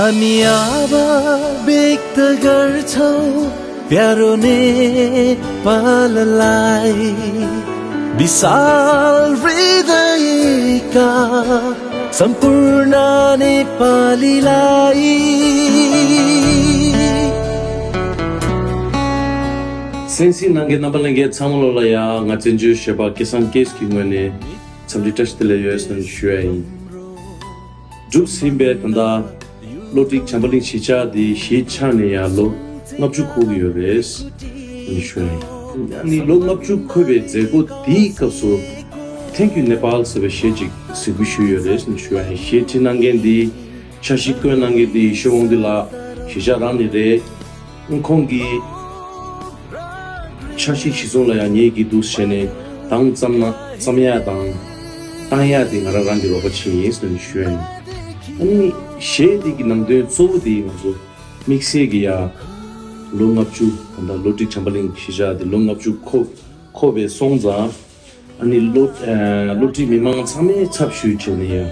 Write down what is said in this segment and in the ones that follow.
हामी अब व्यक्त गर्छौं प्यारो नेपाललाई विशाल हृदयका सम्पूर्ण नेपालीलाई Sensi nange nabalange tsamolola ya nga tsenju sheba Kelsang keski ngone tsamli tashtele yos nan shuai. Juk simbe tanda lotik chambaling shicha di shicha ne ya lo ngapchu khogi yores nan shuai. Ani lo ngapchu khobe zego di kapso thank you Nepal sebe shejik sibishu yores nan shuai. Shechi nange di shashikko nange di showong di la shicha rani re ngkongi chashi shizonla ya nyegi dushene tang tsamya tangya di ngara rangi roba chi sun shuen ani shedi gi nangde zodi mazo mixegi ya longapchu anda lotik chambaling shija di longapchu khobe songza ani loti mimang tsame chapshu chene ya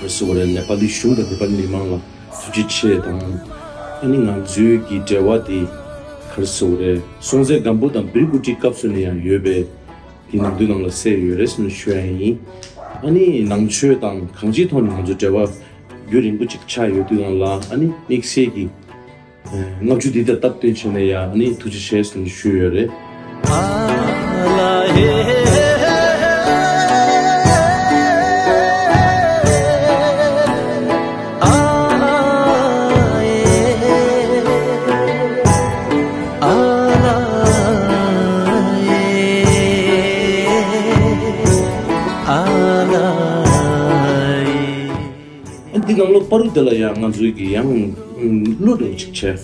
kasore nepali shunda nepali mimang la tujiche tang ani ngangju gi jawadi Karsore, sonze gambo dan birguti kapsune ya yobe dinangdu nangla se yores nu shuai ani nangchue dang kangji thon nangju jawa yoring bu chikcha yodu nangla ani mixegi ngabju dida tap tension ya ani tuji shes nu shuyore Dinanglo paru dela ya ngazui gi yang ludo chikche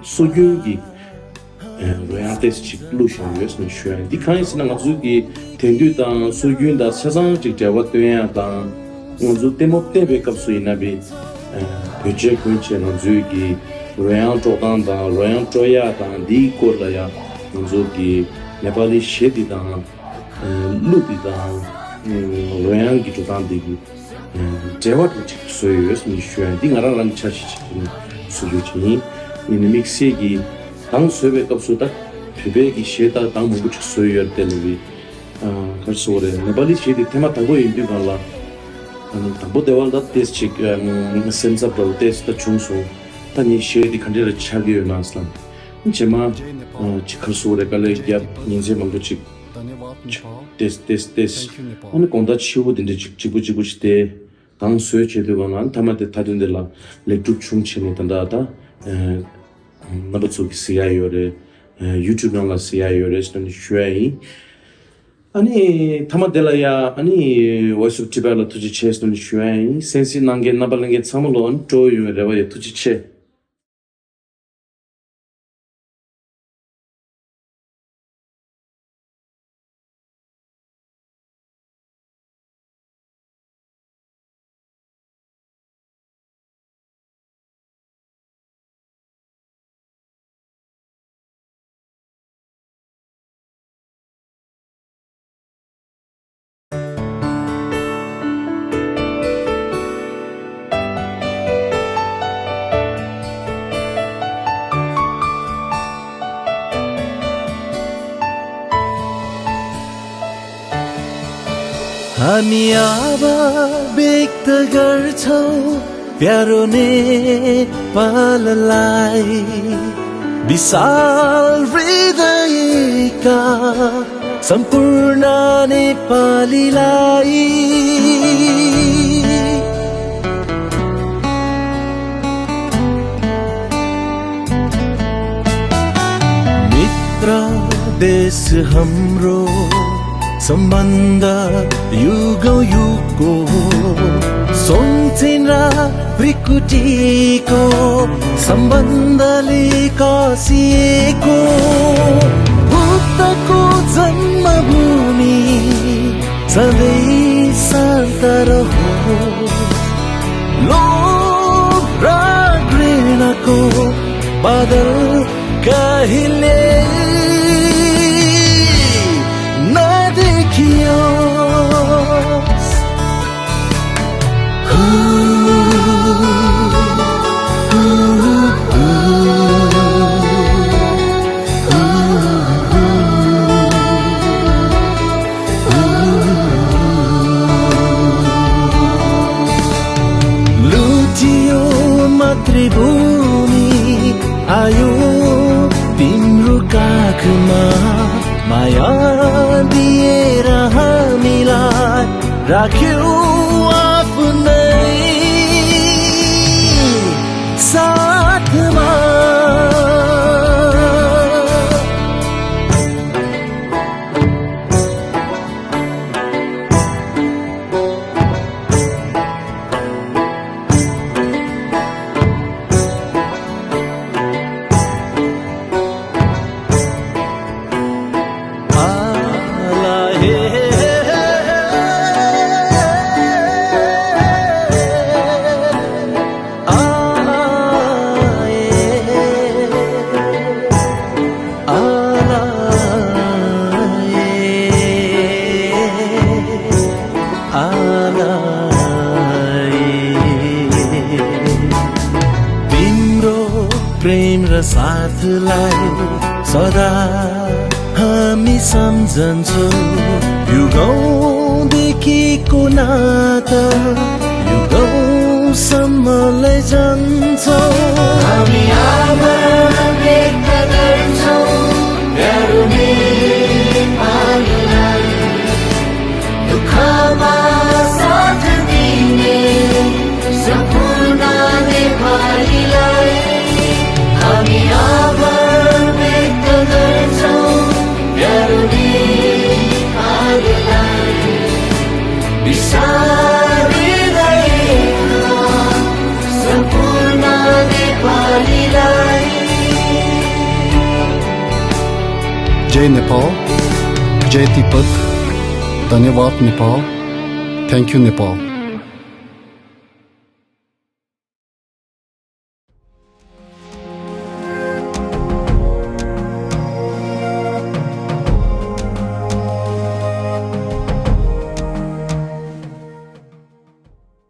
soyu gi royantes chik lushon yes no shuen di kan sin ngazui gi tendu da soyu da sazang chik jawa tyen da ngazu temote be kap suina bi peje kunche ngazui gi royan todan da royan toya da di korla ya ngazu gi nepali shedi da ludi da royan gi todan di Jawad which soyos ni shuan di ngara lang chashi chini suluchi ni mixi gi tang sobe kapsu ta phebe gi sheta tang mu chik soyor telwi karsore nepali shedi tema tago indi gala tabo dewal da test chik sensa pro test ta chungso tani shedi khandira chagyo naslan chema chikarsore kale ya ninje mangdo chik test ani konda chibu dinde chibu chite 당 수요 제도가는 담아대 타든들라 렉투 충치니 단다다 나버츠 CIO레 유튜브랑 CIO레 스는 슈에이 아니 담아델라야 아니 Voice of Tibet 투지 체스는 슈에이 센시 난게 나발랭게 참을론 조유레와 투지 체 हामी अब व्यक्त गर्छौं प्यारो नेपाललाई विशाल हृदयका सम्पूर्ण नेपालीलाई मित्र देश हाम्रो सम्बन्ध युगौं युगको सोङछिन प्रकृतिको सम्बन्धले कसिएको भक्तको जन्मभूमि सधैँ शान्त रहोस् लोभ र घृणाको बादल कहिले नदेखियोस् आयो तिम्रो काखमा माया दिएर हामीलाई राख्यौ आफ्नै साथमा तिम्रो प्रेम र साथलाई सदा हामी सम्झन्छौँ युगौँदेखिको नाता युगौँसम्म लैजान्छौँ हामी आभार व्यक्त गर्छौँ प्यारो नेपाललाई दुःखमा साथ दिने सम्पूर्ण नेपालीलाई हामी आभार व्यक्त गर्छौँ प्यारो नेपाललाई बिसारिँदैन सम्पूर्ण नेपालीलाई जय नेपाल, जय तिब्बत, धन्यवाद नेपाल, थैंक यू नेपाल।